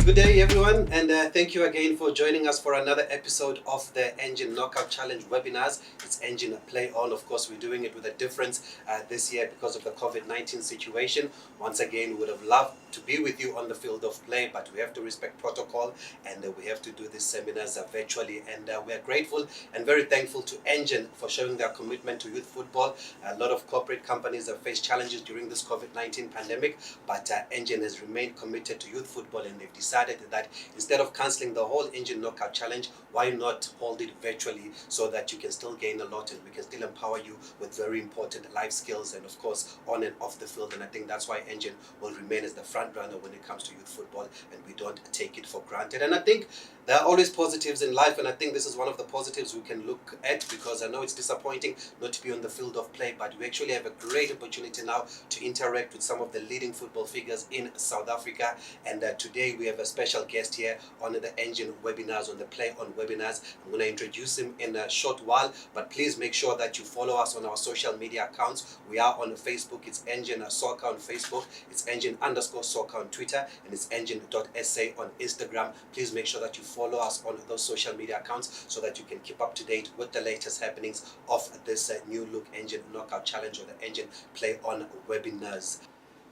good day everyone, and thank you again for joining us for another episode of the Engen Knockout Challenge webinars. It's Engen Play On. Of course, we're doing it with a difference this year because of the COVID-19 situation. Once again, we would have loved to be with you on the field of play, but we have to respect protocol, and we have to do these seminars virtually. And we are grateful and very thankful to Engen for showing their commitment to youth football. A lot of corporate companies have faced challenges during this COVID-19 pandemic, but Engen has remained committed to youth football, and they've decided that instead of cancelling the whole Engen Knockout Challenge, why not hold it virtually so that you can still gain a lot and we can still empower you with very important life skills and of course on and off the field. And I think that's why Engen will remain as the front runner when it comes to youth football, and we don't take it for granted. And I think there are always positives in life, and I think this is one of the positives we can look at, because I know it's disappointing not to be on the field of play, but we actually have a great opportunity now to interact with some of the leading football figures in South Africa. And today we have a special guest here on the Engen webinars, on the Play On webinars. I'm going to introduce him in a short while, but please make sure that you follow us on our social media accounts. We are on Facebook. It's Engen Soccer on Facebook. It's Engen_Soccer on Twitter, and it's Engen.sa on Instagram. Please make sure that you follow us on those social media accounts so that you can keep up to date with the latest happenings of this new look Engen Knockout Challenge, or the Engen Play On webinars.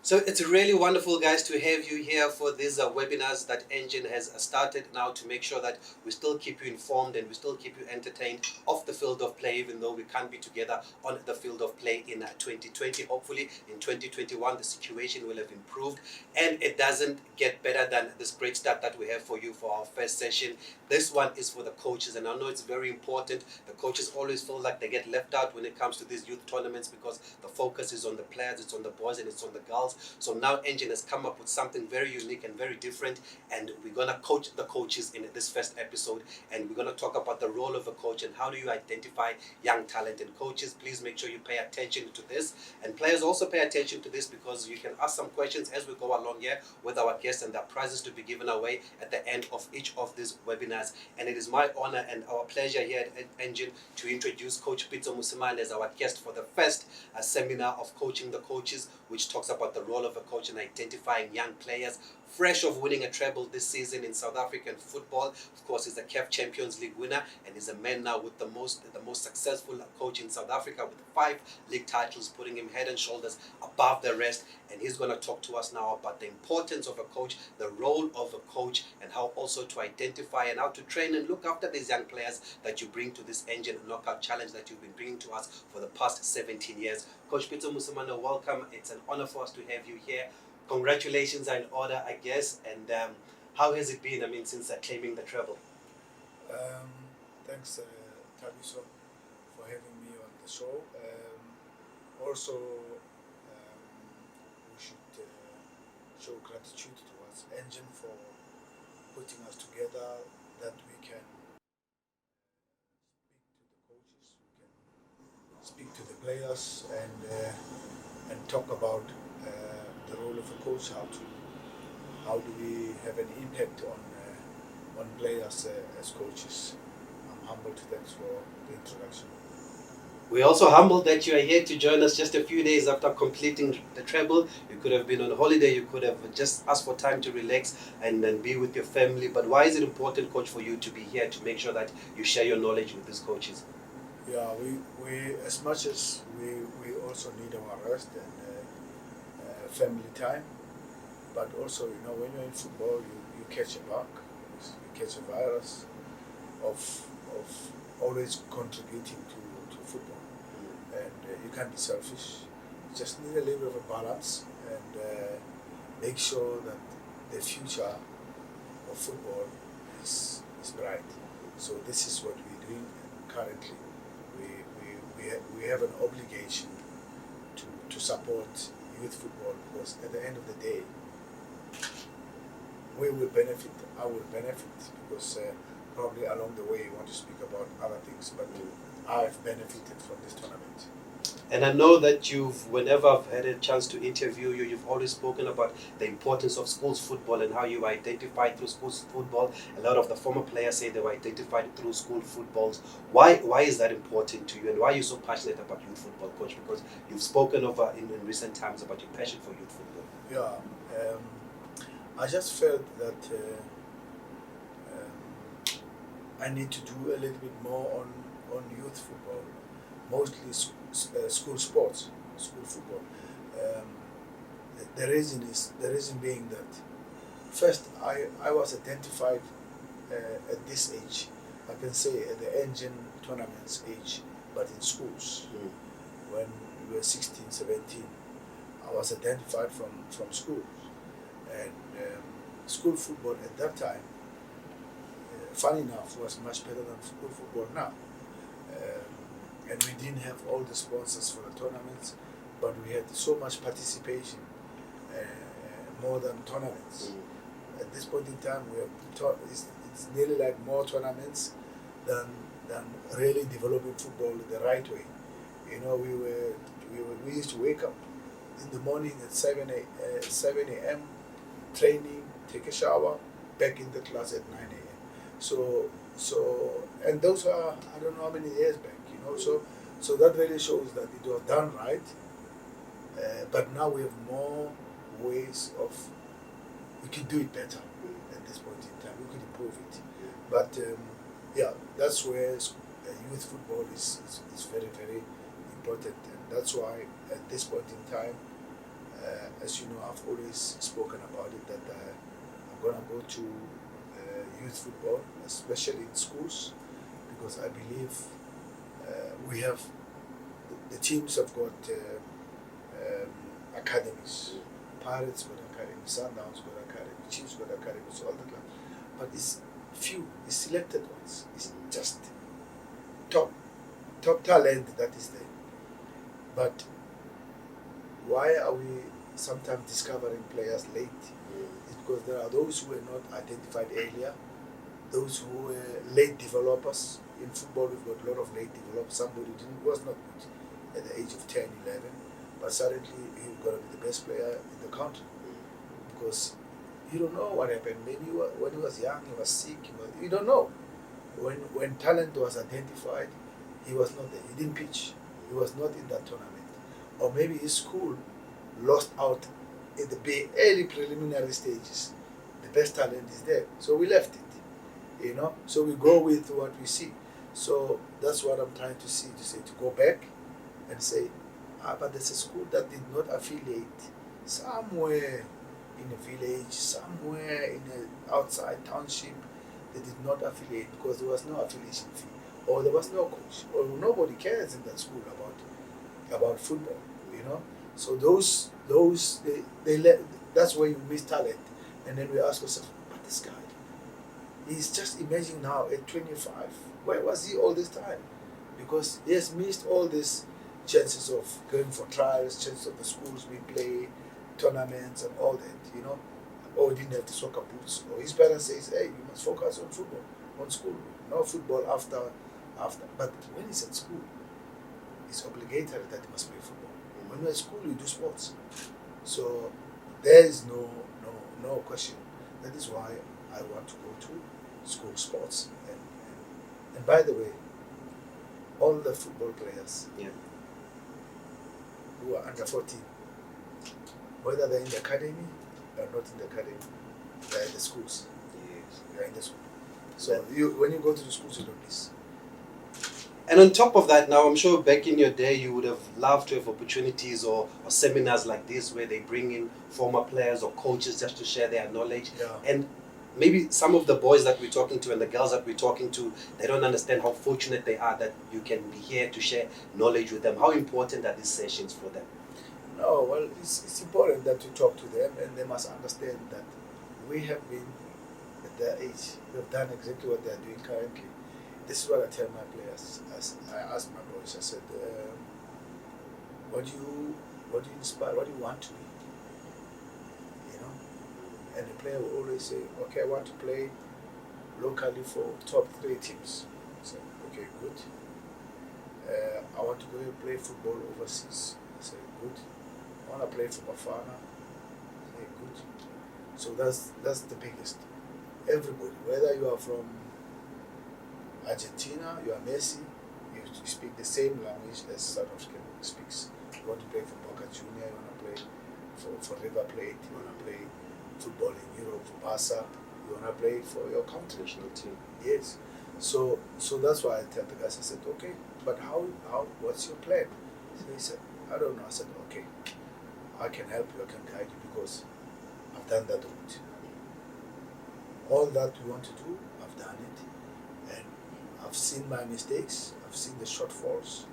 So it's really wonderful, guys, to have you here for these webinars that Engen has started now, to make sure that we still keep you informed and we still keep you entertained off the field of play, even though we can't be together on the field of play in 2020. Hopefully in 2021 the situation will have improved and it doesn't get better than this great start that we have for you for our first session. This one is for the coaches, and I know it's very important. The coaches always feel like they get left out when it comes to these youth tournaments because the focus is on the players, it's on the boys and it's on the girls. So now Engen has come up with something very unique and very different, and we're going to coach the coaches in this first episode, and we're going to talk about the role of a coach and how do you identify young talent. And coaches, please make sure you pay attention to this, and players also pay attention to this, because you can ask some questions as we go along here with our guests, and there are prizes to be given away at the end of each of these webinars. And it is my honor and our pleasure here at Engen to introduce Coach Pitso Mosimane as our guest for the first seminar of Coaching the Coaches, which talks about the role of a coach in identifying young players. Fresh of winning a treble this season in South African football. Of course, he's a CAF Champions League winner, and he's a man now with the most successful coach in South Africa, with 5 league titles, putting him head and shoulders above the rest. And he's going to talk to us now about the importance of a coach, the role of a coach, and how also to identify and how to train and look after these young players that you bring to this Engen Knockout Challenge that you've been bringing to us for the past 17 years. Coach Pitso Mosimane, welcome. It's an honor for us to have you here. Congratulations are in order, I guess. And how has it been, since claiming the treble? Thanks, Tabiso, for having me on the show. Also, we should show gratitude towards Engen for putting us together, that we can speak to the players and talk about the role of a coach. How do we have an impact on players as coaches? I'm humbled. Thanks for the introduction. We're also humbled that you are here to join us just a few days after completing the treble. You could have been on holiday, you could have just asked for time to relax and then be with your family. But why is it important, Coach, for you to be here to make sure that you share your knowledge with these coaches? Yeah, we as much as we also need our rest and family time, but also, when you're in football, you catch a bug, you catch a virus of always contributing to football, and you can't be selfish. You just need a little bit of a balance and make sure that the future of football is bright. So this is what we're doing currently. We have an obligation to support youth football, because at the end of the day, we will benefit, I will benefit, because probably along the way you want to speak about other things, but I've benefited from this tournament. And I know that whenever I've had a chance to interview you, you've always spoken about the importance of schools football and how you were identified through schools football. A lot of the former players say they were identified through school footballs. Why is that important to you, and why are you so passionate about youth football, Coach? Because you've spoken over in recent times about your passion for youth football. Yeah, I just felt that I need to do a little bit more on youth football, mostly school sports, school football. Um, the reason being that first I was identified at this age, I can say at the Engen tournaments age, but in schools. When we were 16, 17, I was identified from schools. And school football at that time, funny enough, was much better than school football now. And we didn't have all the sponsors for the tournaments, but we had so much participation, more than tournaments. At this point in time, we have it's nearly like more tournaments than really developing football the right way. You know, we used to wake up in the morning at 7 a.m. training, take a shower, back in the class at 9 a.m. So and those are, I don't know how many years back, you know. So that really shows that it was done right. But now we have more ways of, we can do it better at this point in time. We could improve it. But yeah, that's where youth football is very, very important. And that's why at this point in time, as you know, I've always spoken about it, that I'm going to go to youth football, especially in schools, because I believe we have, the teams have got academies. Pirates got academies, Sundowns got academies, Chiefs got academies, all the time. But it's few, it's selected ones. It's just top talent that is there. But why are we sometimes discovering players late? It's because there are those who were not identified earlier, those who were late developers. In football, we've got a lot of late developers. Somebody was not good at the age of 10, 11, but suddenly he's going to be the best player in the country. Because you don't know what happened. Maybe when he was young, he was sick. You don't know. When talent was identified, he was not there. He didn't pitch. He was not in that tournament. Or maybe his school lost out in the early preliminary stages. The best talent is there. So we left it. You know? So we go with what we see. So that's what I'm trying to say, to go back and say, but there's a school that did not affiliate somewhere in a village, somewhere in an outside township. They did not affiliate because there was no affiliation fee, or there was no coach, or nobody cares in that school about football, you know. So those they let, that's where you miss talent, and then we ask ourselves, but this guy, he's just emerging now at 25. Where was he all this time? Because he has missed all these chances of going for trials, chances of the schools we play, tournaments and all that, you know. Or he didn't have the soccer boots. Or his parents says, hey, you must focus on football, on school. No football after. But when he's at school, it's obligatory that he must play football. When you're at school, you do sports. So there is no question. That is why I want to go to school sports. And by the way, all the football players who are under 14, whether they're in the academy or not in the academy, they're in the schools. Yes. They're in the school. So when you go to the schools, you don't miss. And on top of that, now I'm sure back in your day you would have loved to have opportunities or seminars like this where they bring in former players or coaches just to share their knowledge. Yeah. And maybe some of the boys that we're talking to and the girls that we're talking to, they don't understand how fortunate they are that you can be here to share knowledge with them. How important are these sessions for them? No, well, it's important that you talk to them, and they must understand that we have been at their age. We have done exactly what they are doing currently. This is what I tell my players. I ask my boys, I said, what do you inspire, what do you want to be? You know? And the player will always say, okay, I want to play locally for top 3 teams. I said, okay, good. I want to go and play football overseas. I said, good. I want to play for Bafana. I said, good. So that's the biggest. Everybody, whether you are from Argentina, you are Messi, you speak the same language as South African speaks. You want to play for Boca Junior, you want to play for River Plate, you want to play football in Europe, Barca, you want to play for your country. National team. Yes. So that's why I tell the guys, I said, okay, but how what's your plan? So he said, I don't know. I said, okay, I can help you, I can guide you because I've done that route. All that you want to do, I've done it. And I've seen my mistakes, I've seen the shortfalls.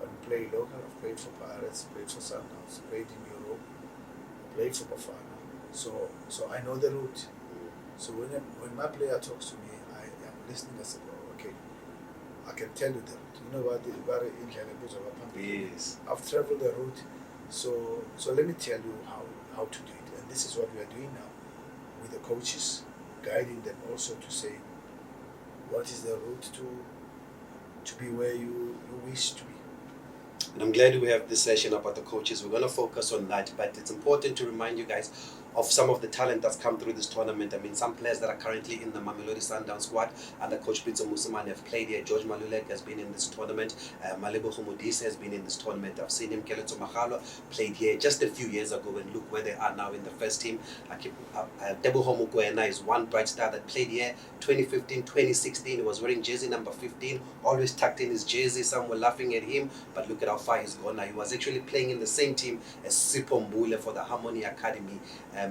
I've played local, I've played for Pirates, played for Sundowns, played in Europe, played for Bafana. So I know the route. So when my player talks to me, I am listening. I said, oh, okay, I can tell you the route. You know what? Yes. I've traveled the route, so let me tell you how to do it. And this is what we are doing now with the coaches, guiding them also to say what is the route to be where you wish to be. And I'm glad we have this session about the coaches. We're going to focus on that, but it's important to remind you guys of some of the talent that's come through this tournament. I mean, some players that are currently in the Mamelodi Sundowns squad under coach Pitso Mosimane have played here. George Malulek has been in this tournament. Malebo Humudise has been in this tournament. I've seen him, Keleto Magalo, played here just a few years ago, and look where they are now in the first team. Teboho Mokoena is one bright star that played here 2015, 2016. He was wearing jersey number 15, always tucked in his jersey. Some were laughing at him, but look at how far he's gone now. He was actually playing in the same team as Sipho Mbule for the Harmony Academy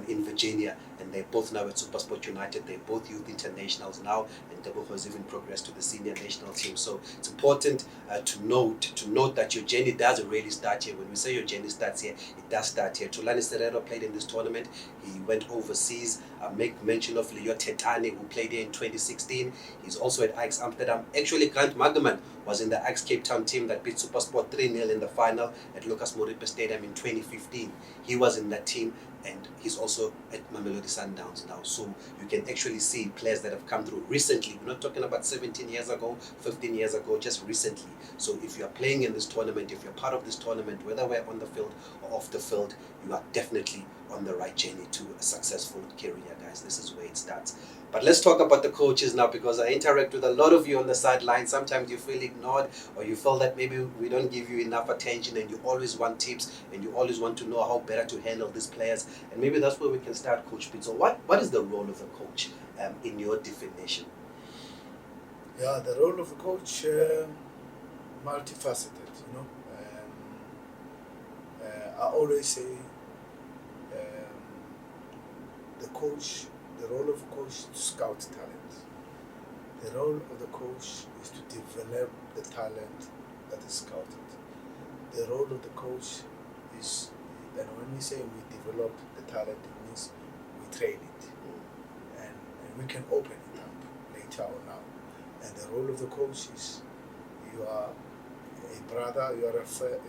in Virginia, and they're both now at SuperSport United. They're both youth internationals now, and Teboho has even progressed to the senior national team. So it's important to note that your journey does really start here. When we say your journey starts here, it does start here. Tulani Serero played in this tournament. He went overseas. Make mention of Leo Tetane, who played here in 2016. He's also at Ajax Amsterdam. Actually, Grant Magerman was in the Ajax Cape Town team that beat SuperSport 3-0 in the final at Lucas Moripe Stadium in 2015. He was in that team, and he's also at Mamelodi Sundowns now. So you can actually see players that have come through recently. We're not talking about 17 years ago, 15 years ago, just recently. So if you are playing in this tournament, if you're part of this tournament, whether we're on the field or off the field, you are definitely on the right journey to a successful career, guys. This is where it starts. But let's talk about the coaches now, because I interact with a lot of you on the sideline. Sometimes you feel ignored, or you feel that maybe we don't give you enough attention, and you always want tips, and you always want to know how better to handle these players. And maybe that's where we can start, Coach Pitso. What is the role of a coach in your definition? Yeah, the role of a coach, multifaceted, you know. I always say the role of a coach is to scout talent. The role of the coach is to develop the talent that is scouted. The role of the coach is, and when we say we develop the talent, it means we train it. And we can open it up later on now. And the role of the coach is you are a brother, you are a friend,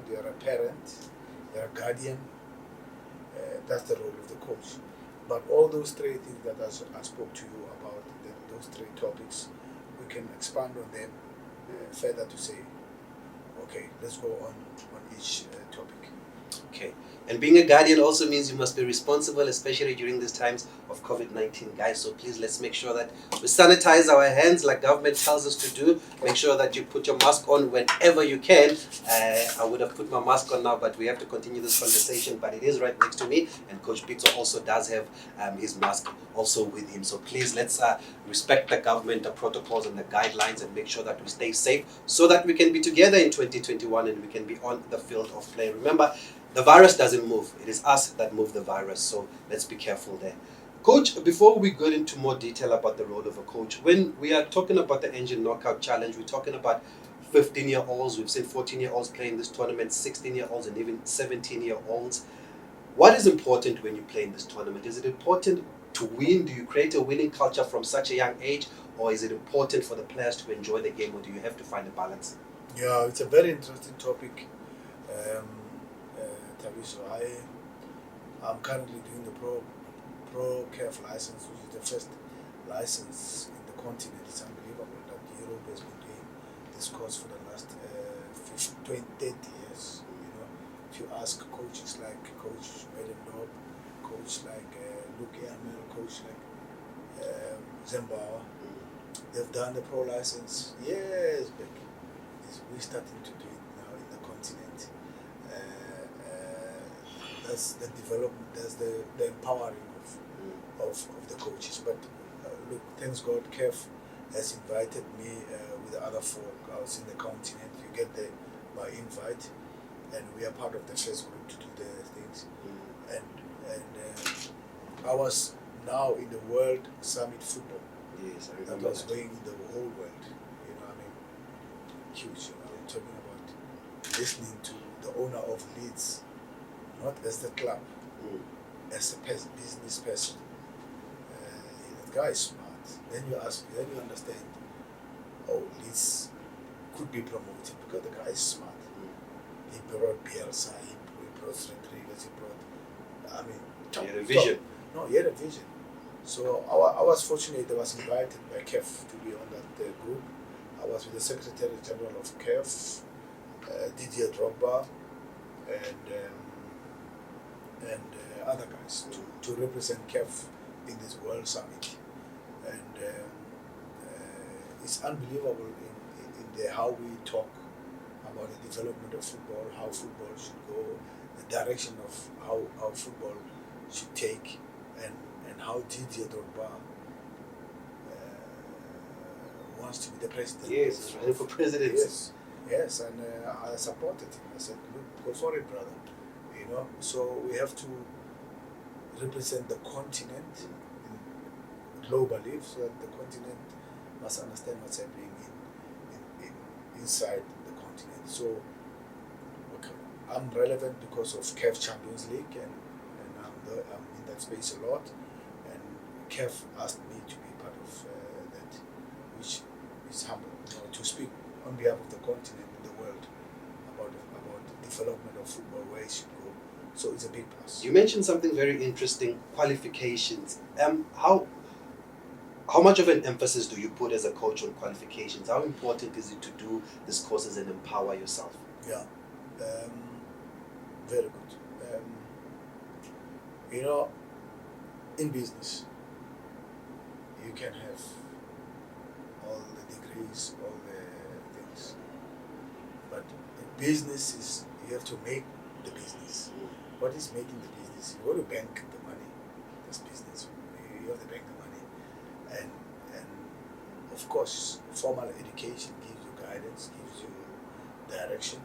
you are a parent, you are a guardian. That's the role of the coach. But all those three things that I spoke to you about, those three topics, we can expand on them further to say, okay, let's go on each topic. Okay. And being a guardian also means you must be responsible, especially during these times of COVID-19, guys. So please, let's make sure that we sanitize our hands like government tells us to do. Make sure that you put your mask on whenever you can. I would have put my mask on now, but we have to continue this conversation. But it is right next to me, and Coach Pitso also does have his mask also with him. So please, let's respect the government, the protocols and the guidelines, and make sure that we stay safe so that we can be together in 2021 and we can be on the field of play. Remember, the virus doesn't move. It is us that move the virus. So let's be careful there. Coach, before we go into more detail about the role of a coach, when we are talking about the Engen Knockout Challenge, we're talking about 15-year-olds. We've seen 14-year-olds playing this tournament, 16-year-olds and even 17-year-olds. What is important when you play in this tournament? Is it important to win? Do you create a winning culture from such a young age? Or is it important for the players to enjoy the game? Or do you have to find a balance? Yeah, it's a very interesting topic. So I'm currently doing the Pro CAF license, which is the first license in the continent. It's unbelievable that Europe has been doing this course for the last 30 years. You know, if you ask coaches like Coach Medendorp, coach like Luke Yamel, coach like Zimbabwe, they've done the pro license years back. We're starting to do it now in the continent. that's the development, that's the empowering of the coaches. But look, thanks God, Kev has invited me with the other folk. I was in the continent. You get my invite, and we are part of the first group to do the things. And I was now in the World Summit Football. Yes, I That remember was that. going in the whole world. You know, I mean, huge. You know, I'm talking about listening to the owner of Leeds, not as the club, as a business person. The guy is smart. Then you understand. Oh, Leeds could be promoted because the guy is smart. He brought Bielsa, he brought Rodriguez, he brought. I mean, He had a vision. No, he had a vision. So I was fortunate. I was invited by KEF to be on that group. I was with the Secretary General of KEF, Didier Drogba, and other guys to represent KEF in this World Summit. And it's unbelievable in the how we talk about the development of football, how football should go, the direction of how football should take, and how Didier Drogba wants to be the president. Yes, he's running for presidency. Yes, and I supported him. I said, look, go for it, brother. You know, so we have to represent the continent globally, so that the continent must understand what's happening inside the continent. So okay, I'm relevant because of CAF Champions League, and I'm in that space a lot. And CAF asked me to be part of that, which is humble, to speak on behalf of the continent and the world about the development of football, where it should go. So it's a big plus. You mentioned something very interesting, qualifications. How much of an emphasis do you put as a coach on qualifications? How important is it to do these courses and empower yourself? Yeah, very good. You know, in business, you can have all the degrees, all the things, but in business is you have to make the business. What is making the business? You go to bank the money. That's business. You have to bank the money, and of course, formal education gives you guidance, gives you direction.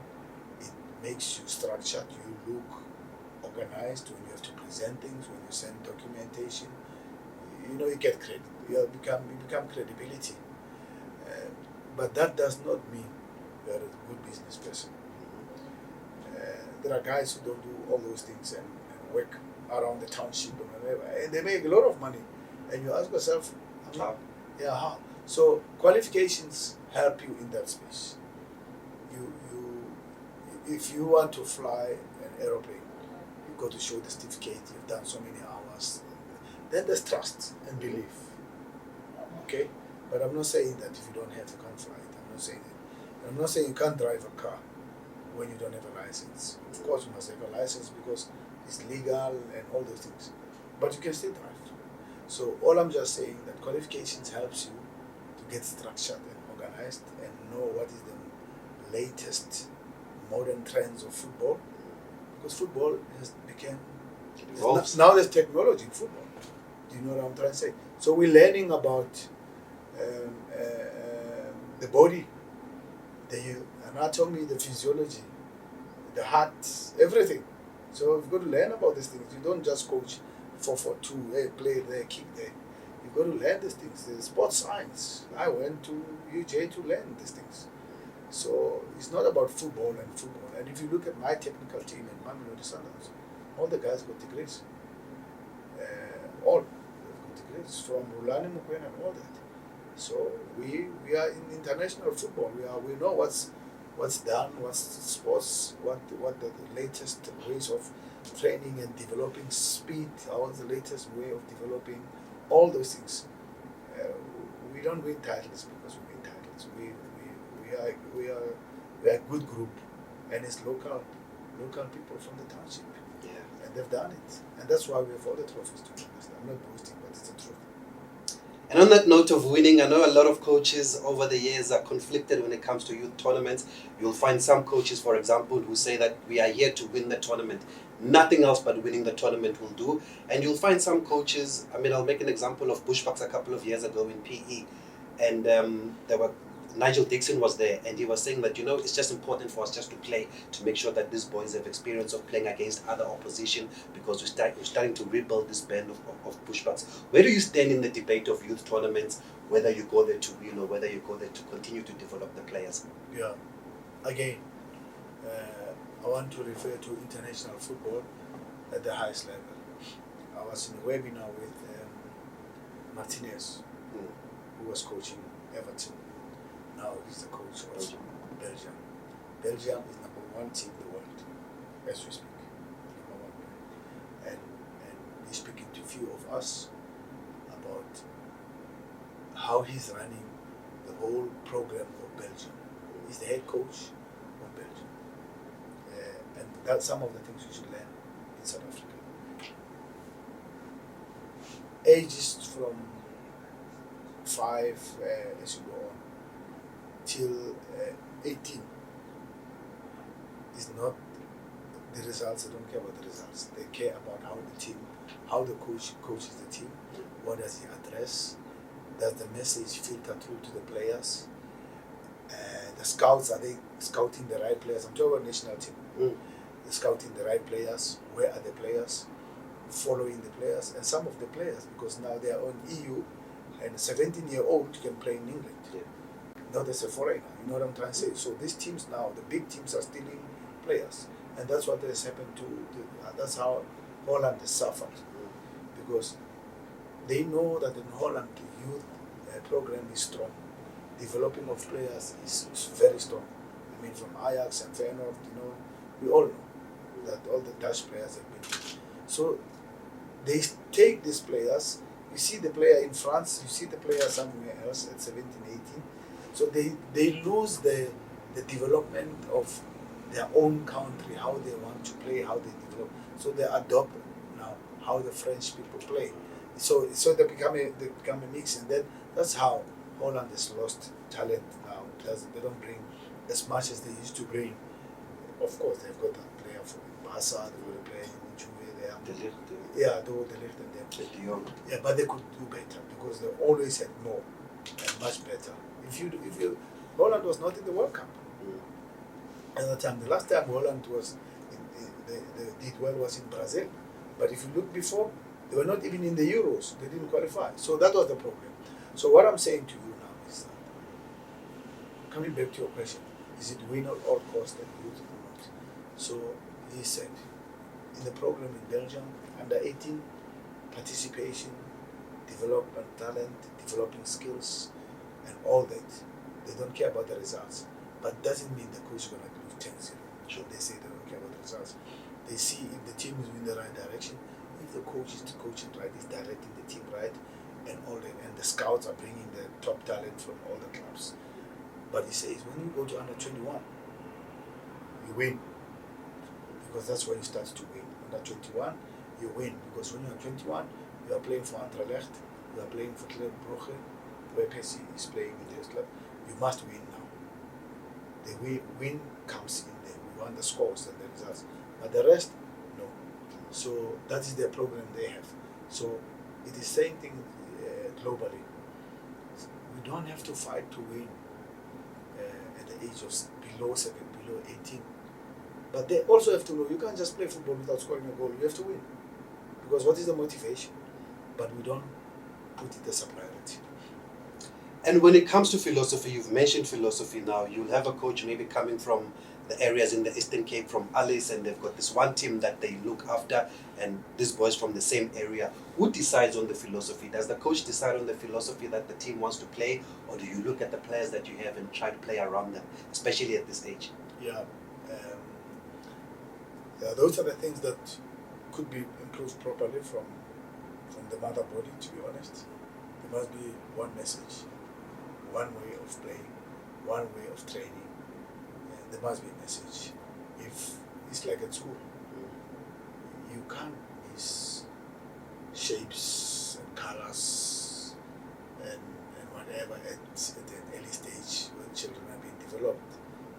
It makes you structured. You look organized when you have to present things. When you send documentation, you get credit. You become credibility. But that does not mean you are a good business person. There are guys who don't do all those things and work around the township and they make a lot of money. And you ask yourself, how? So qualifications help you in that space. If you want to fly an aeroplane, you got to show the certificate. You've done so many hours. Then there's trust and belief. Okay, but I'm not saying that if you don't have, you can't fly it. I'm not saying that. I'm not saying you can't drive a car when you don't have a license. Of course, you must have a license because it's legal and all those things. But you can still drive. So all I'm just saying that qualifications helps you to get structured and organized and know what is the latest modern trends of football. Because football has become now there's technology in football. Do you know what I'm trying to say? So we're learning about the body, the anatomy, the physiology, the heart, everything. So you've got to learn about these things. You don't just coach 4-4-2, hey, play there, kick there. You've got to learn these things. The sports science. I went to UJ to learn these things. So it's not about football. And if you look at my technical team in Mamelodi Sundowns, all the guys got degrees. All got degrees from Rulani Mukwena and all that. So we are in international football. We know what's done, what's sports, what the latest ways of training and developing speed, what's the latest way of developing all those things. We don't win titles because we win titles. We are a good group, and it's local people from the township. Yeah. And they've done it, and that's why we have all the trophies. To be honest, I'm not boasting, but it's the truth. And on that note of winning, I know a lot of coaches over the years are conflicted when it comes to youth tournaments. You'll find some coaches, for example, who say that we are here to win the tournament. nothing else but winning the tournament will do. And you'll find some coaches, I mean, I'll make an example of Bushbucks a couple of years ago in PE, and there were Nigel Dixon was there, and he was saying that, it's just important for us just to play, to make sure that these boys have experience of playing against other opposition, because we're starting to rebuild this band of Bushbucks. Where do you stand in the debate of youth tournaments, whether you go there to win or whether you go there to continue to develop the players? Yeah, again, I want to refer to international football at the highest level. I was in a webinar with Martinez, who was coaching Everton. Now he's the coach of Belgium. Belgium is number one team in the world, as we speak. Number one. And he's speaking to a few of us about how he's running the whole program of Belgium. He's the head coach of Belgium. And that's some of the things we should learn in South Africa. Ages from 5 as you go on till 18 is not the results. They don't care about the results. They care about how the coach coaches the team. What does he address? Does the message filter through to the players? The scouts, are they scouting the right players? I'm talking about national team. They're scouting the right players. Where are the players? Following the players. And some of the players, because now they are on EU, and a 17-year-old can play in England. Yeah. Not as a foreigner. You know what I'm trying to say? So these teams now, the big teams are stealing players. And that's what has happened that's how Holland has suffered. Because they know that in Holland, the youth program is strong. Developing of players is very strong. I mean, from Ajax and Feyenoord, we all know that all the Dutch players have been. So they take these players. You see the player in France, you see the player somewhere else at 17, 18. So they lose the development of their own country, how they want to play, how they develop. So they adopt now how the French people play. So they become a mix, and then that's how Holland has lost talent now. They don't bring as much as they used to bring. Of course, they've got a player from Barca, they've got a player in Juve there. The Ligt and them. Yeah, but they could do better because they always had more and much better. Holland was not in the World Cup at the time. The last time Holland was they did well was in Brazil. But if you look before, they were not even in the Euros. They didn't qualify. So that was the problem. So what I'm saying to you now is that, coming back to your question, is it win at all cost and youth or not? So he said, in the program in Belgium, under 18, participation, development talent, developing skills, and all that. They don't care about the results. But doesn't mean the coach is going to lose 10-0. Sure. They say they don't care about the results. They see if the team is in the right direction, if the coach is coaching right, is directing the team right, and all that. And the scouts are bringing the top talent from all the clubs. But he says, when you go to under 21, you win. Because that's when you start to win. Under 21, you win. Because when you're 21, you are playing for Anderlecht, you are playing for Club Brugge, where Pessi is playing in this club. You must win now. The win comes in there. We want the scores and the results. But the rest, no. So that is the program they have. So it is same thing globally. We don't have to fight to win at the age of below 18. But they also have to know you can't just play football without scoring a goal. You have to win. Because what is the motivation? But we don't put it as a priority. And when it comes to philosophy, you've mentioned philosophy now. You'll have a coach maybe coming from the areas in the Eastern Cape, from Alice, and they've got this one team that they look after, and these boys from the same area. Who decides on the philosophy? Does the coach decide on the philosophy that the team wants to play, or do you look at the players that you have and try to play around them, especially at this age? Yeah, those are the things that could be improved properly from the mother body, to be honest. There must be one message, one way of playing, one way of training. There must be a message. If it's like at school, you can't miss shapes and colors and whatever at an early stage when children are being developed.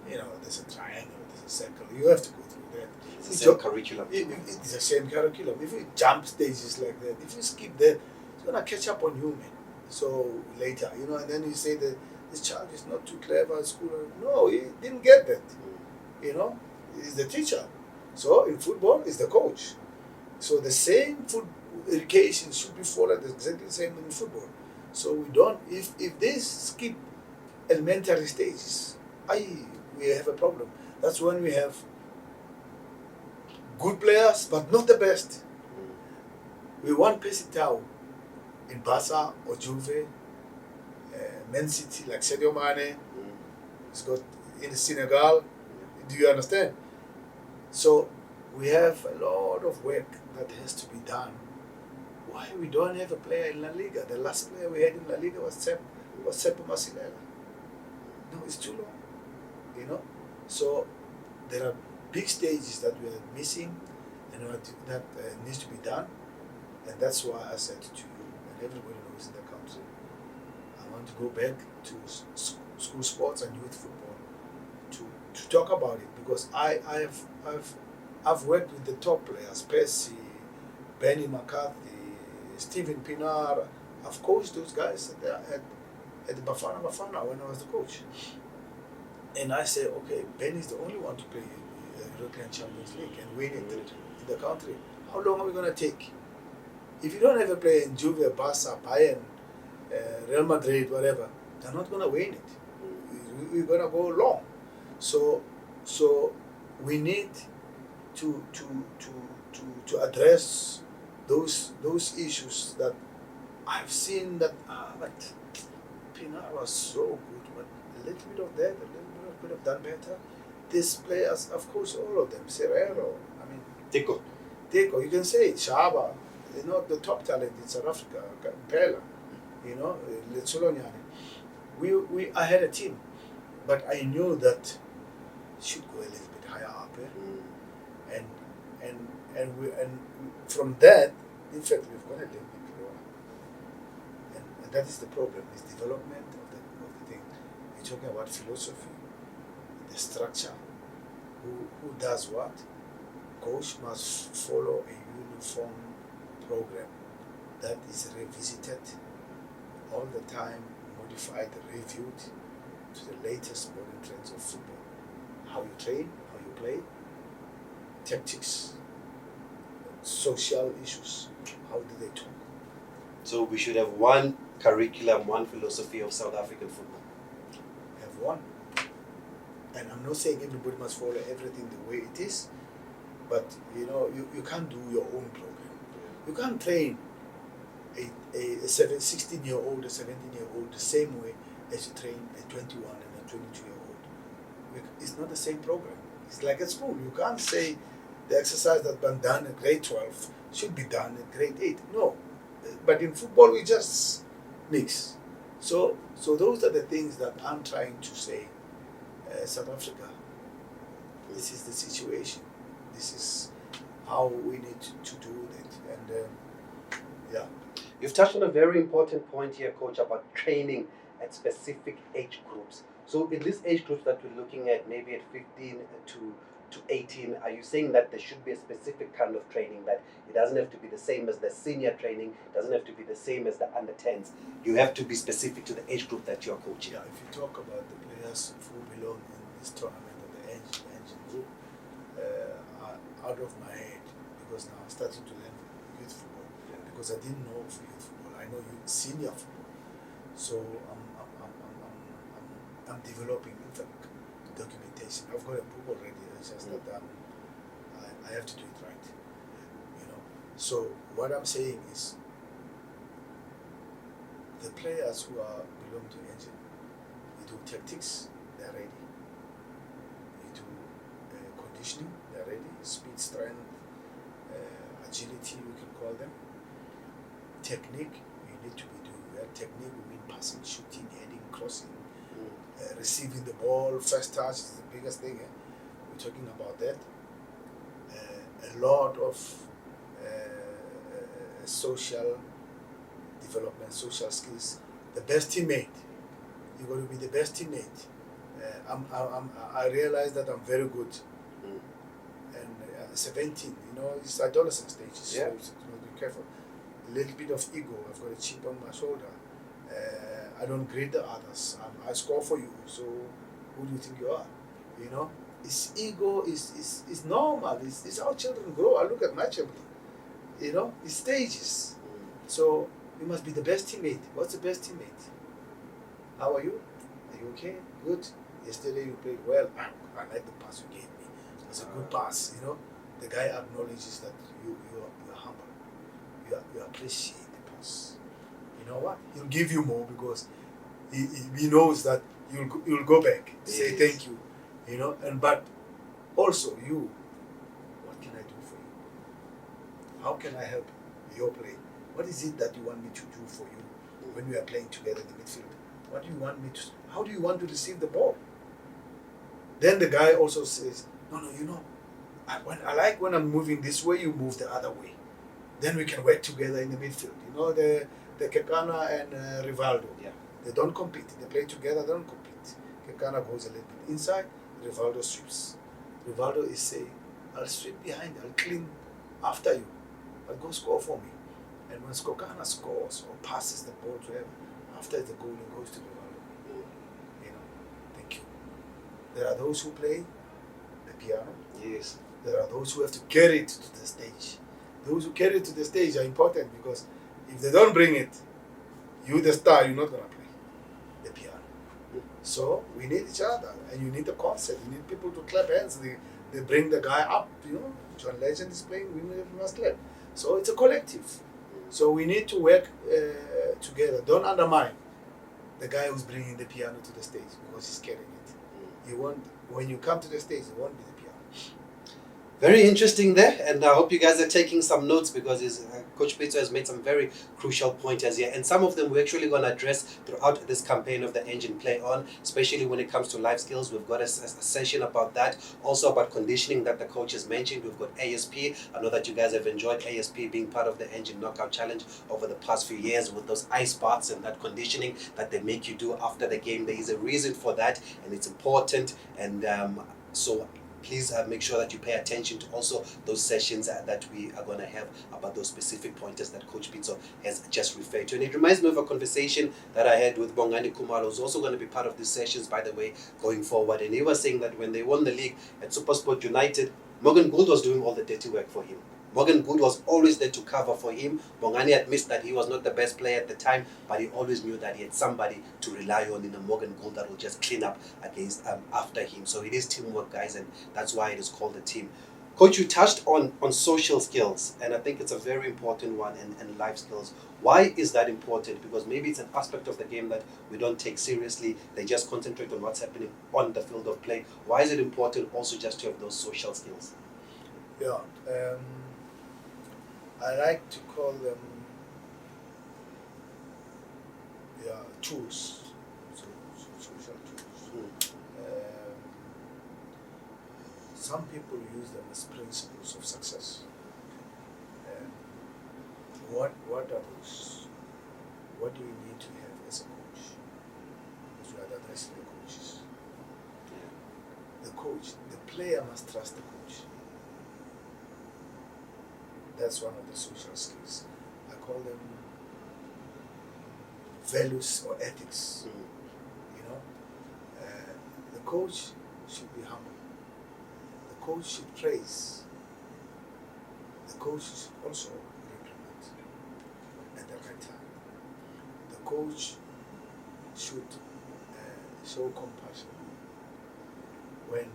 You know, there's a triangle, there's a circle. You have to go through that. It's You the same jump- curriculum. It's the same curriculum. If you jump stages like that, if you skip that, it's gonna catch up on you, man. So later, you know, and then you say that this child is not too clever at school. No, he didn't get that. You know, he's the teacher. So in football, it's the coach. So the same food education should be followed exactly the same in football. So we don't. If they skip elementary stages, we have a problem. That's when we have good players, but not the best. We want Pesitao in Barca or Juve, Man City like Sadio Mane. He's got in Senegal. Do you understand? So we have a lot of work that has to be done. Why we don't have a player in La Liga? The last player we had in La Liga was Pitso Mosimane. No, it's too long. You know, so there are big stages that we are missing, and that needs to be done. And that's why I said to you, and everybody knows in the country, I want to go back to school sports and youth football to talk about it, because I've worked with the top players, Percy, Benny McCarthy, Stephen Pinar. I've coached those guys at the Bafana when I was the coach. And I say, okay, Ben is the only one to play European Champions League and win it in the country. How long are we going to take? If you don't have a player in Juve, Barca, Bayern, Real Madrid, whatever, they're not going to win it. We're going to go long. So we need to address those issues that I've seen that. But Pinar was so good, but a little bit of that, a little bit could have done better. These players, of course, all of them, Serrero, I mean, Deco, you can say Shaba, you know, the top talent in South Africa, Pella, you know, Letsolonyane. I had a team, but I knew that it should go a little bit higher up, and from that, in fact, we've got a little bit lower, and that is the problem: is development of the thing. You're talking about philosophy, the structure, who does what. Coach must follow a uniform program that is revisited all the time, modified, reviewed to the latest modern trends of football. How you train, how you play, tactics, social issues, how do they talk? So we should have one curriculum, one philosophy of South African football. Have one. And I'm not saying everybody must follow everything the way it is, but you know, you can't do your own program. You can't train a 16-year-old, a 17-year-old the same way as you train a 21 and a 22-year-old. It's not the same program. It's like at school. You can't say the exercise that's been done at grade 12 should be done at grade 8. No. But in football, we just mix. So those are the things that I'm trying to say. South Africa, this is the situation. This is how we need to do it. And yeah. You've touched on a very important point here, Coach, about training at specific age groups. So in these age groups that we're looking at, maybe at 15 to 18, are you saying that there should be a specific kind of training, that it doesn't have to be the same as the senior training, it doesn't have to be the same as the under 10s? You have to be specific to the age group that you're coaching. Yeah, if you talk about the players who belong in this tournament of the Engen group, out of my head, because now I'm starting to learn youth football, because I didn't know for youth football. I know senior football, so I'm developing, in fact, documentation. I've got a book already. It's just that I have to do it right, you know. So what I'm saying is, the players who belong to Engen, you do tactics, they're ready. You do conditioning, they're ready. Speed, strength, agility, we can call them. Technique, you need to be doing. Technique, we mean passing, shooting, heading, crossing, receiving the ball. First touch is the biggest thing. We're talking about that. A lot of social development, social skills. The best teammate. You're going to be the best teammate. I realize that I'm very good. Mm. And 17, it's adolescent stage, so Yeah. you must be careful. A little bit of ego, I've got a chip on my shoulder. I don't grade the others. I score for you, so who do you think you are? It's ego is normal. It's how children grow. I look at my children. It's stages. So you must be the best teammate. What's the best teammate? How are you? Are you okay? Good. Yesterday you played well. I like the pass you gave me. It's a good pass. The guy acknowledges that you're humble. You appreciate the pass. You know what? He'll give you more because he knows that you'll go back to say thank you. But also you, what can I do for you? How can I help your play? What is it that you want me to do for you when we are playing together in the midfield? What do you want me to? How do you want to receive the ball? Then the guy also says, no, I like when I'm moving this way, you move the other way. Then we can work together in the midfield. The Kekana and Rivaldo. Yeah. They don't compete. They play together. They don't compete. Kekana goes a little bit inside. Rivaldo sweeps. Rivaldo is saying, I'll sweep behind. I'll clean after you. But go score for me. And when Skokana scores or passes the ball to him, after the goal, it goes to Rivaldo. Thank you. There are those who play the piano. Yes. There are those who have to carry it to the stage. Those who carry it to the stage are important because if they don't bring it, you the star, you're not going to play the piano. So we need each other, and you need the concert. You need people to clap hands. They bring the guy up. John Legend is playing, we must clap. So it's a collective. So we need to work together. Don't undermine the guy who's bringing the piano to the stage because he's carrying it. When you come to the stage, it won't be the piano. Very interesting there, and I hope you guys are taking some notes because Coach Pitso has made some very crucial pointers here, and some of them we're actually going to address throughout this campaign of the Engen Play On, especially when it comes to life skills. We've got a session about that, also about conditioning that the coach has mentioned. We've got ASP. I know that you guys have enjoyed ASP being part of the Engen Knockout Challenge over the past few years with those ice baths and that conditioning that they make you do after the game. There is a reason for that, and it's important, and so please make sure that you pay attention to also those sessions that we are going to have about those specific pointers that Coach Pitso has just referred to. And it reminds me of a conversation that I had with Bongani Kumalo, who's also going to be part of these sessions, by the way, going forward. And he was saying that when they won the league at SuperSport United, Morgan Gould was doing all the dirty work for him. Morgan Gould was always there to cover for him. Bongani admits that he was not the best player at the time, but he always knew that he had somebody to rely on in a Morgan Gould that will just clean up against after him. So it is teamwork, guys, and that's why it is called a team. Coach, you touched on social skills, and I think it's a very important one, and life skills. Why is that important? Because maybe it's an aspect of the game that we don't take seriously. They just concentrate on what's happening on the field of play. Why is it important also just to have those social skills? Yeah. I like to call them tools, social tools. Some people use them as principles of success. What are those? What do you need to have as a coach? Because we are addressing the coaches. The coach, the player must trust the coach. That's one of the social skills. I call them values or ethics. The coach should be humble. The coach should praise. The coach should also reprimand at the right time. The coach should show compassion when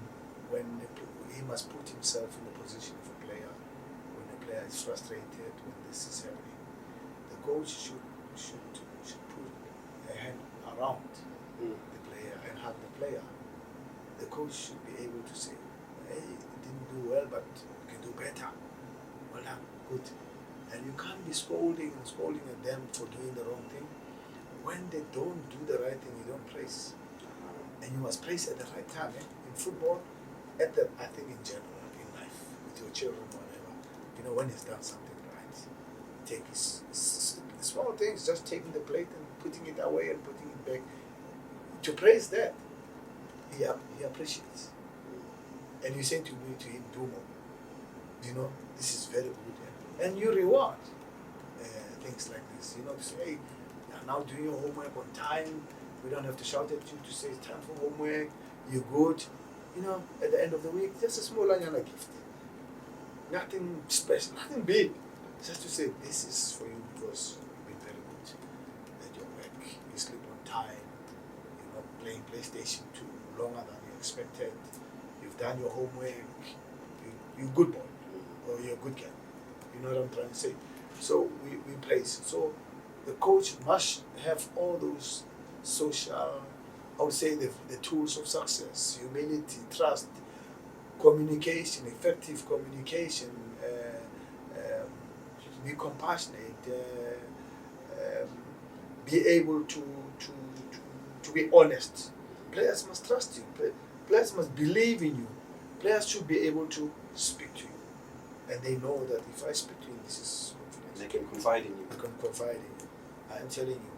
he must put himself in the position of a player. Player is frustrated when this is happening. The coach should put a hand around the player and hug the player. The coach should be able to say, hey, you didn't do well, but you can do better. Well done, good. And you can't be scolding at them for doing the wrong thing. When they don't do the right thing, you don't praise. And you must praise at the right time. In football, I think in general, in life, with your children, when he's done something right, take his small things, just taking the plate and putting it away and putting it back. To praise that. he appreciates. And you say to him, do more. You know, this is very good. And you reward things like this. You know, to say, hey, you're now doing your homework on time. We don't have to shout at you to say it's time for homework. You're good. You know, at the end of the week, just a small Anyana gift. Nothing special, nothing big. Just to say, this is for you because you've been very good at your work. You sleep on time. You're not playing PlayStation 2 longer than you expected. You've done your homework. You're a good boy. Or you're a good girl. You know what I'm trying to say? So we place. So the coach must have all those social, I would say the tools of success: humility, trust, communication, effective communication, be compassionate, be able to be honest. Players must trust you. Players must believe in you. Players should be able to speak to you, and they know that if I speak to you, this is confidence. They can confide in you. They can confide in you. I am telling you.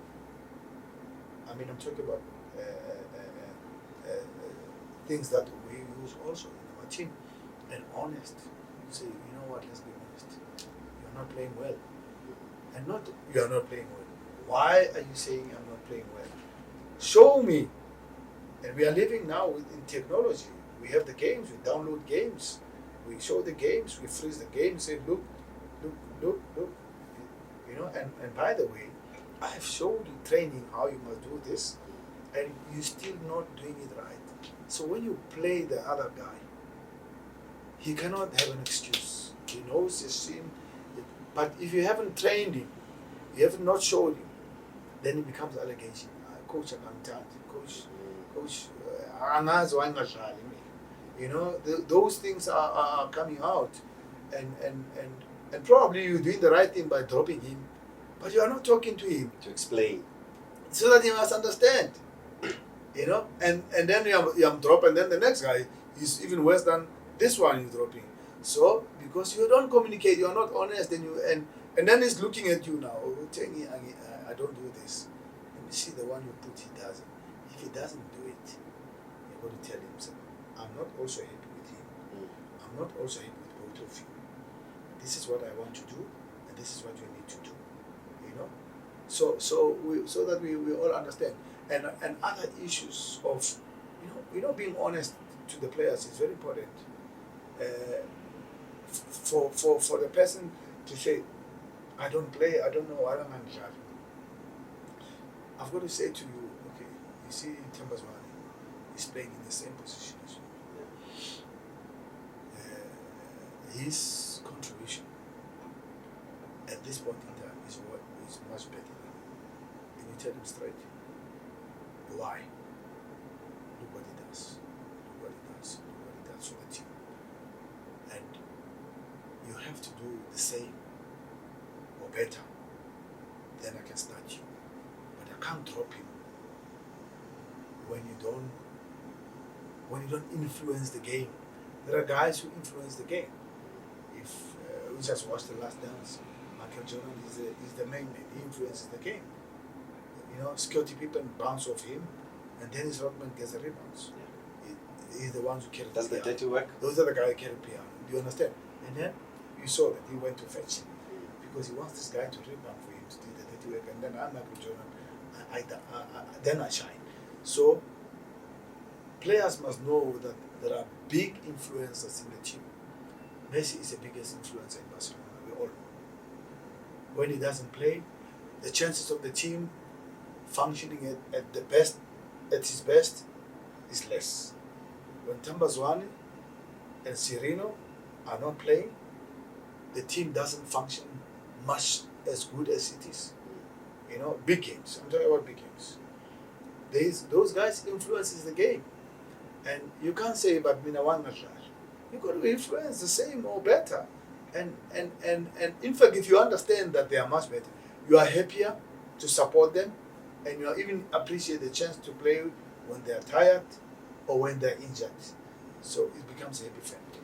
I mean, I'm talking about things that we use also in our team. And honest. You say, you know what, let's be honest. You're not playing well. And not, you're not playing well. Why are you saying I'm not playing well? Show me. And we are living now in technology. We have the games, we download games. We show the games, we freeze the game, say, look. You know, and by the way, I have showed you training how you must do this, and you're still not doing it right. So when you play the other guy, he cannot have an excuse. He knows his team, but if you haven't trained him, you have not showed him, then it becomes allegation. Coach, I can't coach, you know, those things are coming out, and probably you're doing the right thing by dropping him, but you are not talking to him To explain. so that he must understand. You know, and then you drop, and then the next guy is even worse than this one you're dropping. So because you don't communicate, you are not honest, and then he's looking at you now, saying, I don't do this. Let me see the one you put, he doesn't. If he doesn't do it, you're going to tell him, so, I'm not also happy with him. I'm not also happy with both of you. This is what I want to do, and this is what you need to do. You know, so that we all understand. And other issues of, being honest to the players is very important. For the person to say, I don't play, I don't know, I don't understand. I've got to say to you, okay, you see Tambazwane is playing in the same position as you. His contribution at this point in time is much better than you. And you tell him straight. Why? Look what he does. Look what he does. Look what he does for the team. And you have to do the same or better. Then I can start you. But I can't drop him when you don't influence the game. There are guys who influence the game. If we just watched The Last Dance, Michael Jordan is the main man. He influences the game. You know, Scottie Pippen bounce off him, and Dennis Rodman gets the rebounds. Yeah. He's the one who carried Does the dirty work? Those are the guys who carry piano. Do you understand? And then you saw that he went to fetch him because he wants this guy to rebound for him to do the dirty work. And then I'm Michael Jordan. Then I shine. So players must know that there are big influencers in the team. Messi is the biggest influencer in Barcelona. We all know. When he doesn't play, the chances of the team functioning at his best is less. When Tambazwane and Cirino are not playing, the team doesn't function much as good as it is. You know, big games. I'm talking about big games. Those guys influences the game. And you can't say, but Mina one match. You've got to influence the same or better. And in fact, if you understand that they are much better, you are happier to support them, and you even appreciate the chance to play when they are tired or when they are injured. So it becomes a happy family.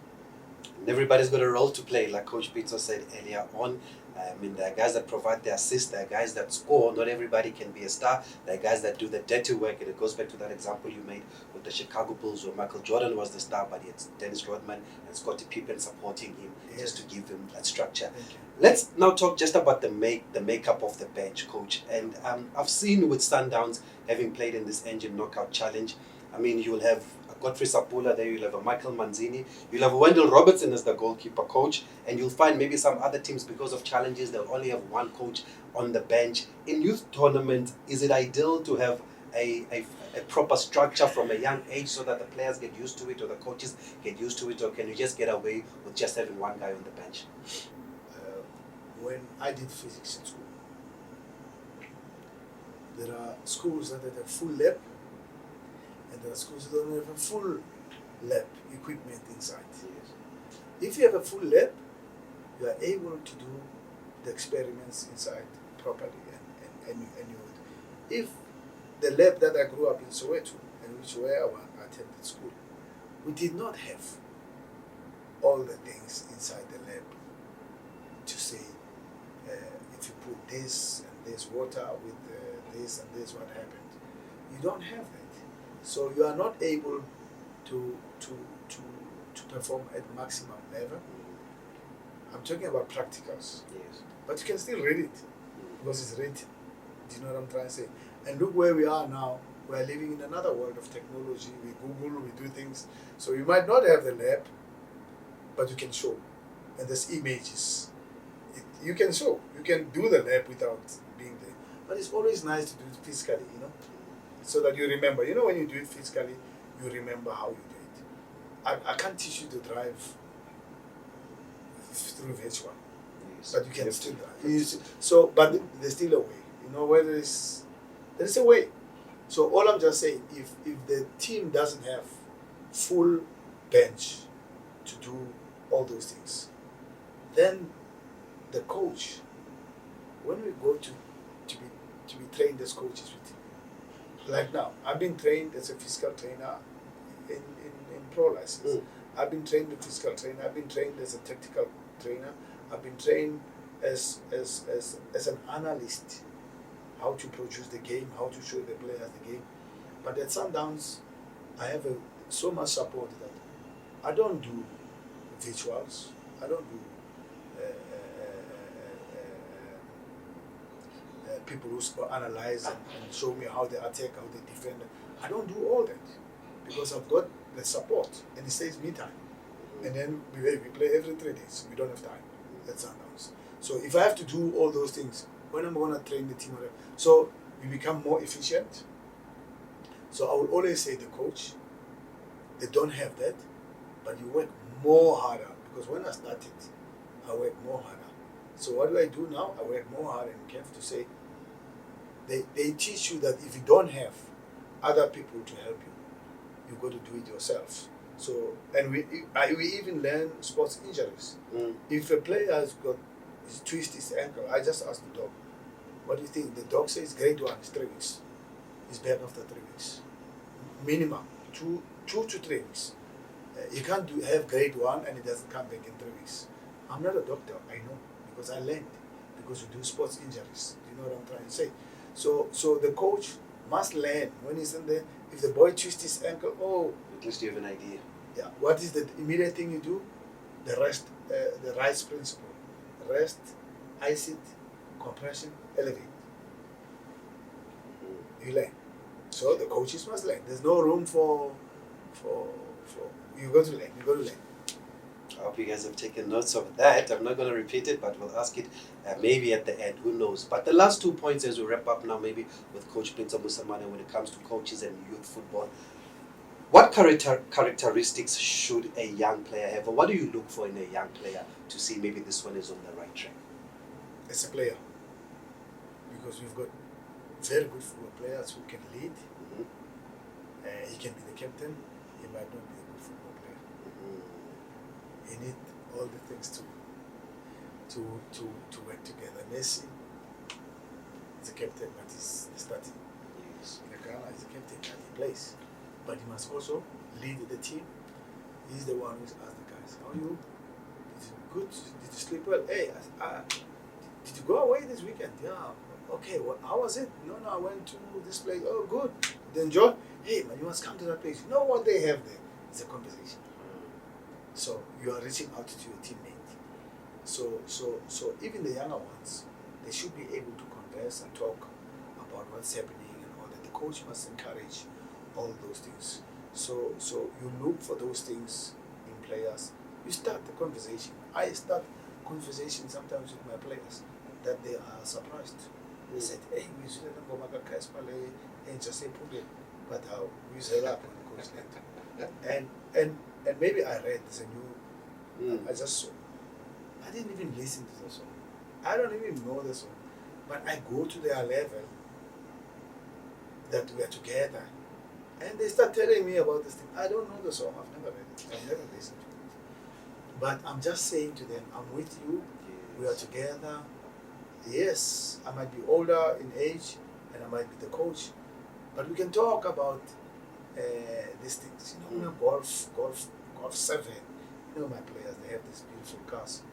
And everybody's got a role to play, like Coach Pitso said earlier on. I mean, there are guys that provide the assist, there are guys that score. Not everybody can be a star. There are guys that do the dirty work, and it goes back to that example you made with the Chicago Bulls, where Michael Jordan was the star, but it's Dennis Rodman and Scottie Pippen supporting him just to give him that structure. Let's now talk just about the makeup of the bench, Coach. And I've seen with Sundowns, having played in this Engen Knockout Challenge, I mean, you'll have a Godfrey Sapula there, you'll have a Michael Manzini, you'll have a Wendell Robertson as the goalkeeper coach, and you'll find maybe some other teams, because of challenges, they'll only have one coach on the bench. In youth tournaments, is it ideal to have a proper structure from a young age so that the players get used to it or the coaches get used to it, or can you just get away with just having one guy on the bench? When I did physics in school, there are schools that have a full lab, and there are schools that don't have a full lab equipment inside. Yes. If you have a full lab, you are able to do the experiments inside properly, and you would. If the lab that I grew up in Soweto, and which where I attended school, we did not have all the things inside the lab to say, if you put this and this water with this and this, what happened. You don't have that. So you are not able to perform at maximum level. I'm talking about practicals. Yes. But you can still read it because it's written. Do you know what I'm trying to say? And look where we are now. We are living in another world of technology. We Google, we do things. So you might not have the lab, but you can show. And there's images. You can show. You can do the lab without being there. But it's always nice to do it physically, so that you remember. When you do it physically, you remember how you do it. I can't teach you to drive through virtual, Yes. but you can still drive. But there's still a way. Where there's a way. So all I'm just saying, if the team doesn't have full bench to do all those things, then the coach, when we go to be trained as coaches with him, like now, I've been trained as a physical trainer in pro license. I've been trained as a physical trainer. I've been trained as a tactical trainer. I've been trained as an analyst, how to produce the game, how to show the players the game. But at Sundowns, I have so much support that I don't do visuals. I don't do people who analyze and show me how they attack, how they defend. I don't do all that because I've got the support and it saves me time. And then we play every 3 days. We don't have time at Sundowns. So if I have to do all those things, when am I going to train the team? So we become more efficient. So I will always say the coach, they don't have that, but you work more harder. Because when I started, I work more harder. So what do I do now? I work more harder and have to say, they teach you that if you don't have other people to help you, you've got to do it yourself. So, and we even learn sports injuries. If a player has got twist his ankle, I just ask the dog, what do you think? The dog says grade 1 is 3 weeks. He's back after 3 weeks. Minimum, 2 to 3 weeks. You can't have grade 1 and it doesn't come back in 3 weeks. I'm not a doctor, I know, because I learned, because we do sports injuries. Do you know what I'm trying to say? So the coach must learn when he's in there. If the boy twists his ankle, at least you have an idea. Yeah. What is the immediate thing you do? The rest, the RICE principle. Rest, ice it, compression, elevate. You learn. So the coaches must learn. There's no room for you got to learn. You got to learn. I hope you guys have taken notes of that. I'm not going to repeat it, but we'll ask it maybe at the end. Who knows? But the last 2 points as we wrap up now, maybe with Coach Pitso Mosimane, when it comes to coaches and youth football. What characteristics should a young player have, or what do you look for in a young player to see maybe this one is on the right track? As a player, because we've got very good football players who can lead. He can be the captain. He might not be a good football player. You need all the things to work together. Messi is a captain, but he's starting. Yes. Ghana is a captain, and he plays. But he must also lead the team. He's the one who's asked the guys, how are you? good. Did you sleep well? Hey, did you go away this weekend? Yeah. Okay, well, how was it? No, I went to this place. Oh, good. Did you enjoy? Hey, man, you must come to that place. You know what they have there? It's a conversation. So you are reaching out to your teammate. So even the younger ones, they should be able to converse and talk about what's happening and all that. The coach must encourage all those things. So you look for those things in players. You start the conversation. I start conversation sometimes with my players that they are surprised. They said, hey, we should have go back and just say but how we set up on the coach later. And maybe I read there's a new I just saw. I didn't even listen to the song. I don't even know the song. But I go to their level that we are together. And they start telling me about this thing. I don't know the song. I've never read it. I've never listened to it. But I'm just saying to them, I'm with you. Yes. We are together. Yes, I might be older in age and I might be the coach. But we can talk about these things. You know, golf 7. You know, my players, they have these beautiful cars.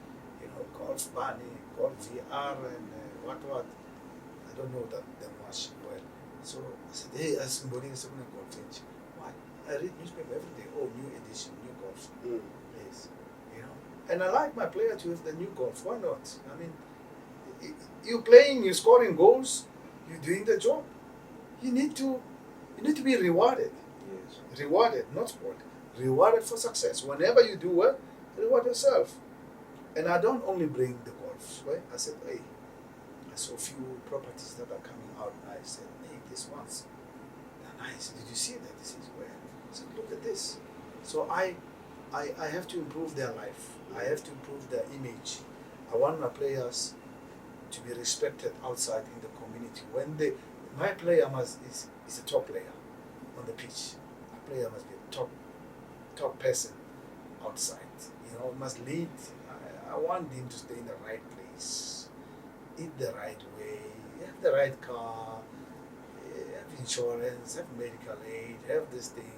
You know, golf bunny, golf VR, and what. I don't know them much well. So I said, hey, I'm going to golf edge. Why? I read newspaper every day. Oh, new edition, new golf. Yes. You know, and I like my player to have the new golf. Why not? I mean, you're playing, you're scoring goals, you're doing the job. You need to be rewarded. Yes. Rewarded, not spoiled. Rewarded for success. Whenever you do well, reward yourself. And I don't only bring the golf, right? I said, hey, I saw a few properties that are coming out. I said, hey, these ones, they're nice. Did you see that? This is where. I said, look at this. So I have to improve their life. I have to improve their image. I want my players to be respected outside in the community. My player is a top player on the pitch. My player must be a top person outside. You know, must lead. I want him to stay in the right place, eat the right way, have the right car, have insurance, have medical aid, have this thing,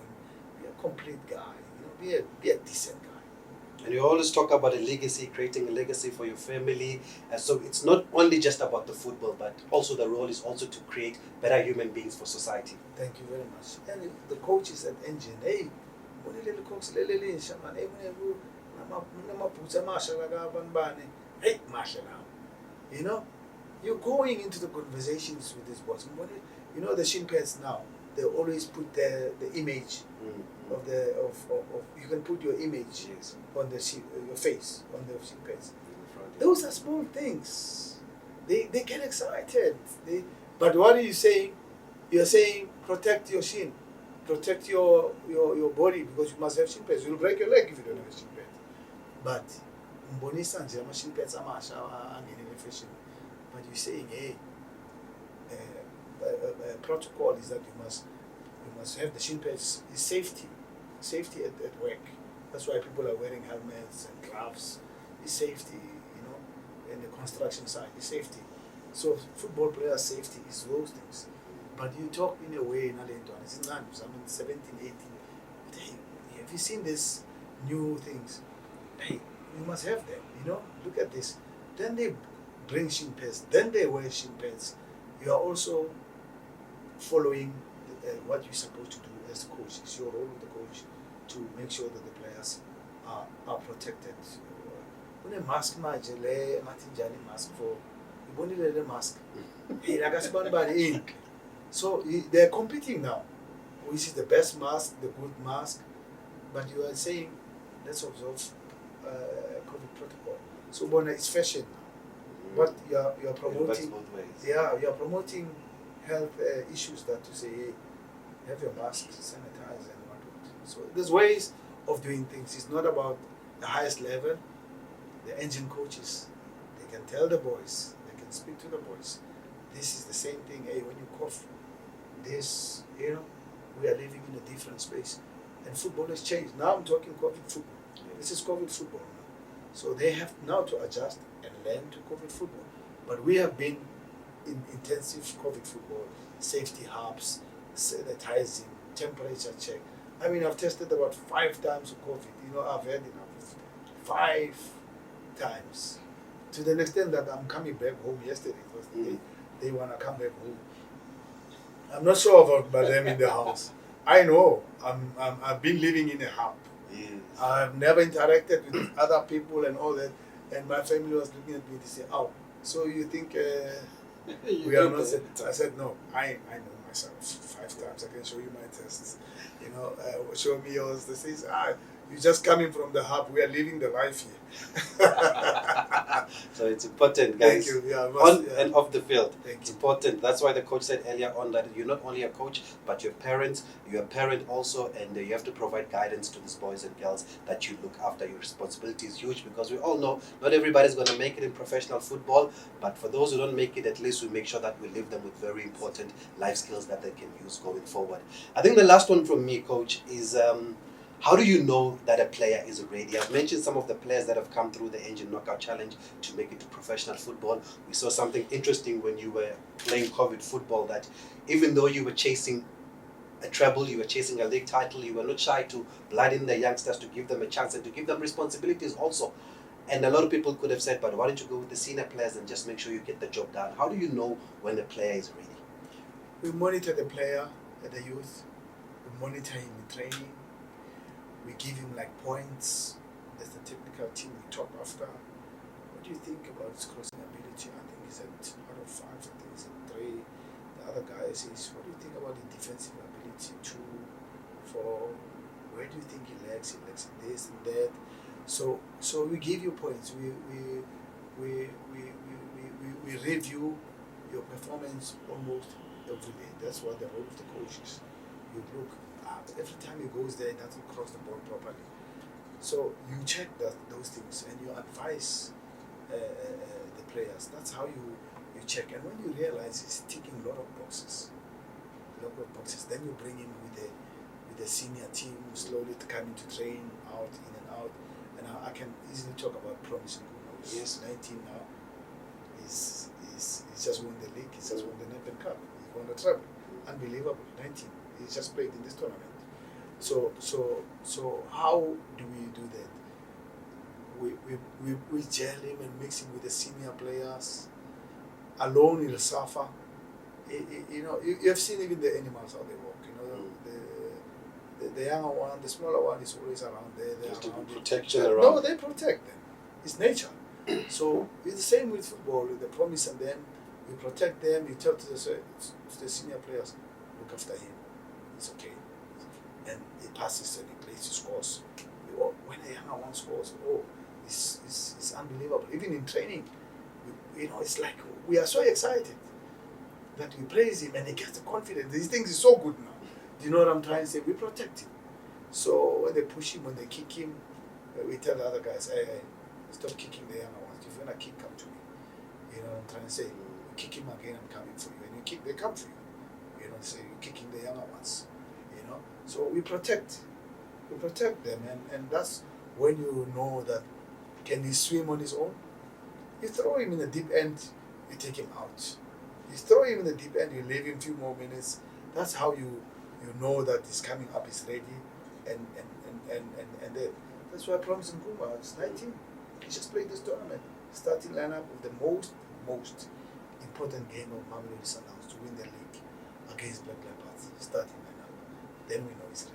be a complete guy, you know, be a decent guy. And you always talk about a legacy, creating a legacy for your family. So it's not only just about the football, but also the role is also to create better human beings for society. Thank you very much. And the coaches at Engen, hey, you know, you're going into the conversations with these boys. You know, the shin pads now, they always put the image of you can put your image on the your face on the shin pads. Those are small things. They get excited. But what are you saying? You're saying protect your shin, protect your body, because you must have shin pads. You'll break your leg if you don't have a shin pad. But shin pads fashion. But you're saying, hey, protocol is that you must have the shin pads. Is safety at work. That's why people are wearing helmets and gloves. It's safety, you know, in the construction side. It's safety. So football players' safety is those things. But you talk in a way, it's in 17, 18. But hey, have you seen these new things? Hey, you must have them, you know. Look at this. Then they bring shin pads. Then they wear shin pads. You are also following what you're supposed to do as a coach. It's your role with the coach to make sure that the players are protected. When a mask mask for you mask. So they're competing now. Which is the best mask, the good mask. But you are saying let's observe COVID protocol. So when it's fashion now. But you are promoting you are promoting health issues that to say, hey, have your mask, sanitize and whatnot. So there's ways of doing things. It's not about the highest level. The Engen coaches, they can tell the boys, they can speak to the boys. This is the same thing. Hey, when you cough, this, you know, we are living in a different space. And football has changed. Now I'm talking COVID football. This is COVID football now. So they have now to adjust and learn to COVID football. But we have been in intensive COVID football, safety hubs, sanitizing, temperature check. I mean, I've tested about 5 times of COVID. You know, I've had enough. 5 times, to the extent that I'm coming back home yesterday. It was the Mm. day they want to come back home. I'm not sure about them in the house. I know I've been living in a hub. Yes. I've never interacted with other people and all that. And my family was looking at me to say, "Oh, so you think we are not?" I said, "No, I know myself 5 times. I can show you my tests. You know, show me yours." They say, "You're just coming from the hub. We are living the life here." So it's important, guys. Thank you. Yeah, On and off the field. Thank It's you. important. That's why the coach said earlier on that you're not only a coach, but you're a parent also, and you have to provide guidance to these boys and girls that you look after. Your responsibility is huge because we all know not everybody's going to make it in professional football, but for those who don't make it, at least we make sure that we leave them with very important life skills that they can use going forward. I think the last one from me, coach, is how do you know that a player is ready? I've mentioned some of the players that have come through the Engen Knockout Challenge to make it to professional football. We saw something interesting when you were playing COVID football, that even though you were chasing a treble, you were chasing a league title, you were not shy to blood in the youngsters to give them a chance and to give them responsibilities also. And a lot of people could have said, but why don't you go with the senior players and just make sure you get the job done? How do you know when a player is ready? We monitor the player at the youth. We monitor him in training. We give him like points. As the technical team, we talk after. What do you think about his crossing ability? I think he's at out of 5. I think he's at 3. The other guy says, what do you think about his defensive ability? 2, 4. Where do you think he lacks? He lacks in this and that. So we give you points. We review your performance almost every day. That's what the role of the coach is. You look. Every time he goes there, he doesn't cross the ball properly. So you check those things and you advise the players. That's how you check. And when you realize he's ticking a lot of boxes, then you bring him with the senior team, slowly coming to train out, in and out. And I can easily talk about promising. He's 19 now. He's just won the league. He's just won the Nedbank Cup. He won the treble. Unbelievable. 19. He's just played in this tournament. So how do we do that? We gel him and mix him with the senior players. Alone he'll suffer. You know, you have seen even the animals how they walk. You know, the younger one, the smaller one is always around there. They're around protection around. No, they protect them. It's nature. So it's the same with football. With the promise and them, you protect them. You tell to the senior players, look after him. It's okay. And he passes and he plays, he scores. When a younger one scores, it's unbelievable. Even in training, you know, it's like we are so excited that we praise him and he gets the confidence. He thinks he's so good now. Do you know what I'm trying to say? We protect him. So when they push him, when they kick him, we tell the other guys, hey, stop kicking the younger ones. If you want to kick, come to me. You know what I'm trying to say? You kick him again, I'm coming for you. And you kick, they come for you. You know, say you're kicking the younger ones. You know, so we protect them, and that's when you know that can he swim on his own. You throw him in the deep end, you take him out. You throw him in the deep end, you leave him a few more minutes. That's how you know that he's coming up, he's ready, and then that's why Promise Nkrumah is 19. He just played this tournament, starting lineup of the most important game of Mamelodi Sundowns to win the league against Black Leopards, starting lineup. Then we know he's ready.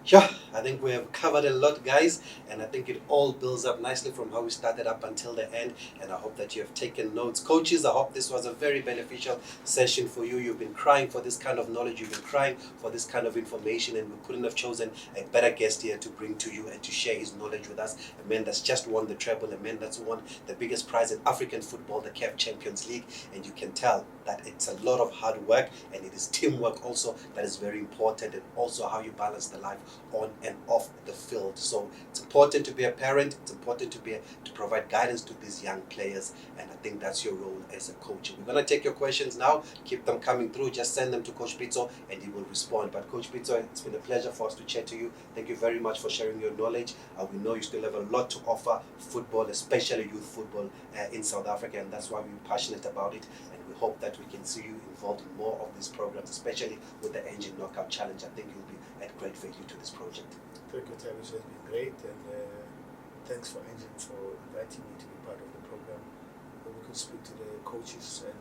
Yeah, I think we have covered a lot, guys, and I think it all builds up nicely from how we started up until the end, and I hope that you have taken notes. Coaches, I hope this was a very beneficial session for you. You've been crying for this kind of knowledge, you've been crying for this kind of information, and we couldn't have chosen a better guest here to bring to you and to share his knowledge with us. A man that's just won the treble, a man that's won the biggest prize in African football, the CAF Champions League, and you can tell that it's a lot of hard work, and it is teamwork also that is very important, and also how you balance the life on and off the field. So it's important to be a parent, it's important to provide guidance to these young players, and I think that's your role as a coach. We're going to take your questions now, keep them coming through, just send them to Coach Pitso and he will respond. But Coach Pitso, it's been a pleasure for us to chat to you. Thank you very much for sharing your knowledge. We know you still have a lot to offer football, especially youth football in South Africa, and that's why we're passionate about it, and we hope that we can see you involved in more of these programs, especially with the Engen Knockout Challenge. I think you'll be at great value to this project. Thank you, Tavis. It's been great, and thanks for Engen for inviting me to be part of the program, where we could speak to the coaches and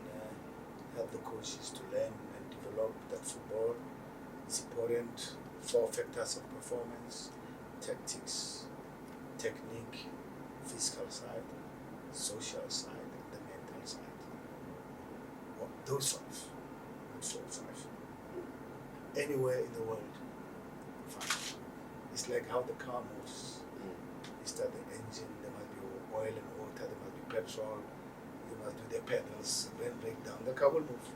help the coaches to learn and develop that football. It's important. 4 factors of performance: tactics, technique, physical side, social side, and the mental side. Well, those 5, not 4 or 5. Anywhere in the world, 5. It's like how the car moves. You start the engine, there must be oil and water, there must be petrol, you must do the pedals, then break down, the car will move.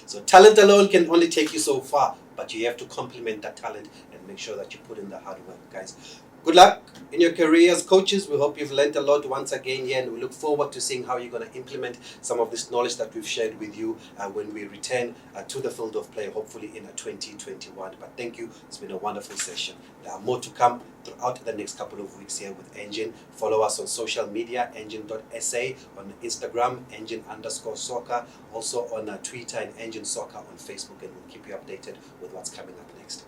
So talent alone can only take you so far, but you have to complement that talent and make sure that you put in the hard work, guys. Good luck in your career as coaches. We hope you've learned a lot once again here, and we look forward to seeing how you're going to implement some of this knowledge that we've shared with you when we return to the field of play, hopefully in 2021. But thank you. It's been a wonderful session. There are more to come throughout the next couple of weeks here with Engen. Follow us on social media, engen.sa, on Instagram, engen_soccer, also on Twitter, and Engen Soccer on Facebook, and we'll keep you updated with what's coming up next.